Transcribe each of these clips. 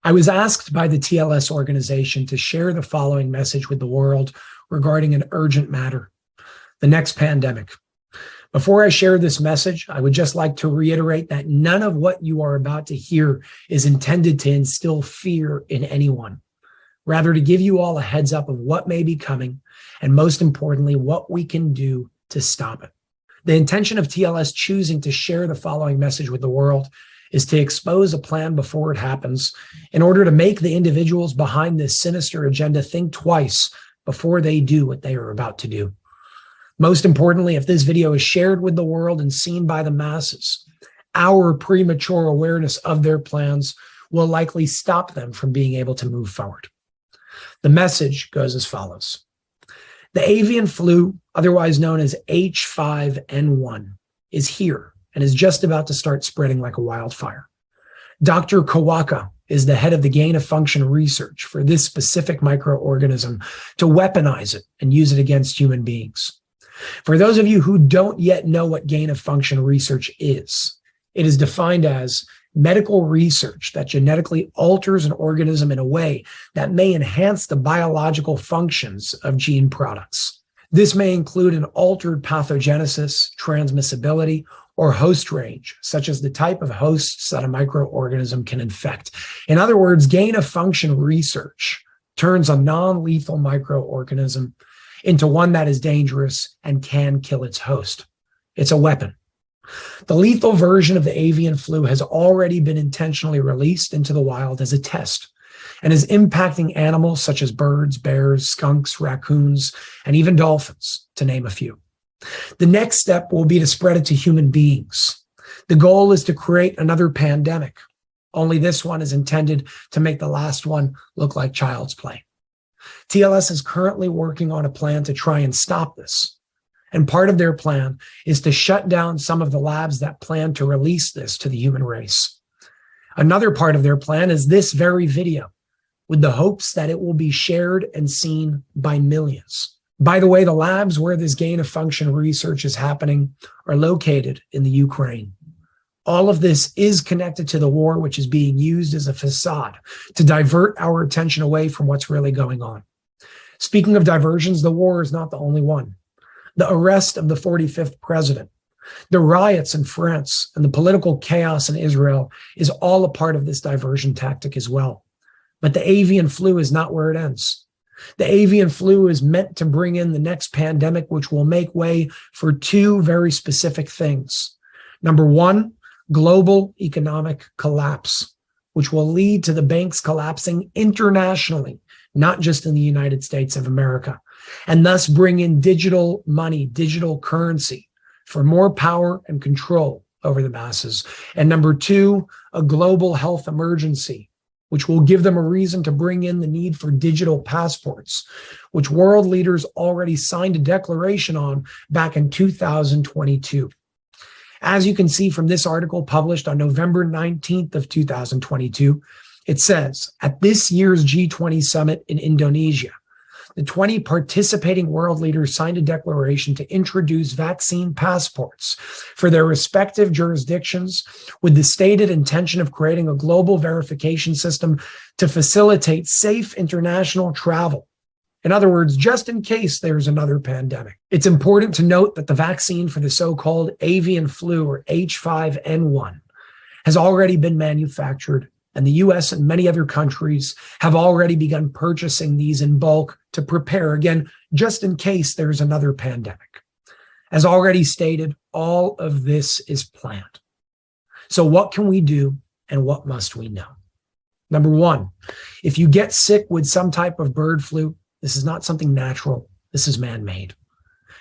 I was asked by the TLS organization to share the following message with the world regarding an urgent matter, the next pandemic. Before I share this message, I would just like to reiterate that none of what you are about to hear is intended to instill fear in anyone. Rather, to give you all a heads up of what may be coming, and most importantly, what we can do to stop it. The intention of TLS choosing to share the following message with the world is to expose a plan before it happens in order to make the individuals behind this sinister agenda think twice before they do what they are about to do. Most importantly, if this video is shared with the world and seen by the masses, our premature awareness of their plans will likely stop them from being able to move forward. The message goes as follows. The avian flu, otherwise known as H5N1, is here and is just about to start spreading like a wildfire. Dr. Kawaka is the head of the gain-of-function research for this specific microorganism to weaponize it and use it against human beings. For those of you who don't yet know what gain-of-function research is, it is defined as medical research that genetically alters an organism in a way that may enhance the biological functions of gene products. This may include an altered pathogenesis, transmissibility, or host range, such as the type of hosts that a microorganism can infect. In other words, gain-of-function research turns a non-lethal microorganism into one that is dangerous and can kill its host. It's a weapon. The lethal version of the avian flu has already been intentionally released into the wild as a test and is impacting animals such as birds, bears, skunks, raccoons, and even dolphins, to name a few. The next step will be to spread it to human beings. The goal is to create another pandemic, only this one is intended to make the last one look like child's play. TLS is currently working on a plan to try and stop this. And part of their plan is to shut down some of the labs that plan to release this to the human race. Another part of their plan is this very video, with the hopes that it will be shared and seen by millions. By the way, the labs where this gain-of-function research is happening are located in the Ukraine. All of this is connected to the war, which is being used as a facade to divert our attention away from what's really going on. Speaking of diversions, the war is not the only one. The arrest of the 45th president, the riots in France, and the political chaos in Israel is all a part of this diversion tactic as well. But the avian flu is not where it ends. The avian flu is meant to bring in the next pandemic, which will make way for two very specific things. Number one, global economic collapse, which will lead to the banks collapsing internationally, not just in the United States of America, and thus bring in digital money, digital currency for more power and control over the masses. And number two, a global health emergency, which will give them a reason to bring in the need for digital passports, which world leaders already signed a declaration on back in 2022. As you can see from this article published on November 19th of 2022, it says, at this year's G20 summit in Indonesia, the 20 participating world leaders signed a declaration to introduce vaccine passports for their respective jurisdictions with the stated intention of creating a global verification system to facilitate safe international travel. In other words, just in case there's another pandemic. It's important to note that the vaccine for the so-called avian flu, or H5N1, has already been manufactured, and the US and many other countries have already begun purchasing these in bulk to prepare, again, just in case there's another pandemic. As already stated, all of this is planned. So what can we do and what must we know? Number one, if you get sick with some type of bird flu, this is not something natural. This is man-made.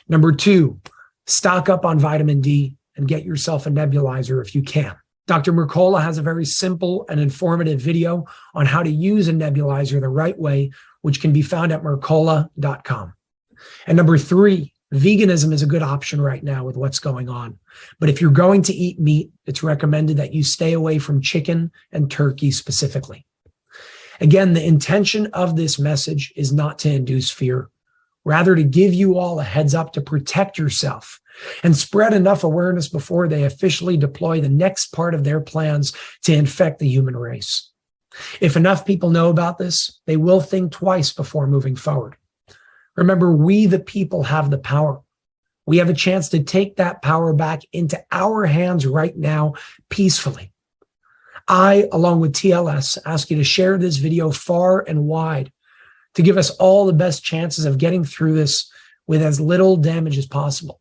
Number two, stock up on vitamin D and get yourself a nebulizer if you can. Dr. Mercola has a very simple and informative video on how to use a nebulizer the right way, which can be found at mercola.com. And number three, veganism is a good option right now with what's going on. But if you're going to eat meat, it's recommended that you stay away from chicken and turkey specifically. Again, the intention of this message is not to induce fear, rather to give you all a heads up to protect yourself and spread enough awareness before they officially deploy the next part of their plans to infect the human race. If enough people know about this, they will think twice before moving forward. Remember, we the people have the power. We have a chance to take that power back into our hands right now, peacefully. I, along with TLS, ask you to share this video far and wide to give us all the best chances of getting through this with as little damage as possible.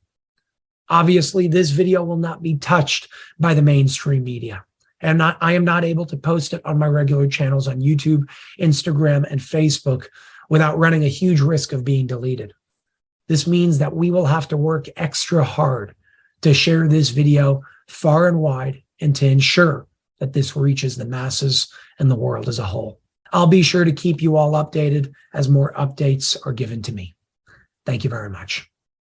Obviously, this video will not be touched by the mainstream media. And I am not able to post it on my regular channels on YouTube, Instagram, and Facebook without running a huge risk of being deleted. This means that we will have to work extra hard to share this video far and wide and to ensure that this reaches the masses and the world as a whole. I'll be sure to keep you all updated as more updates are given to me. Thank you very much.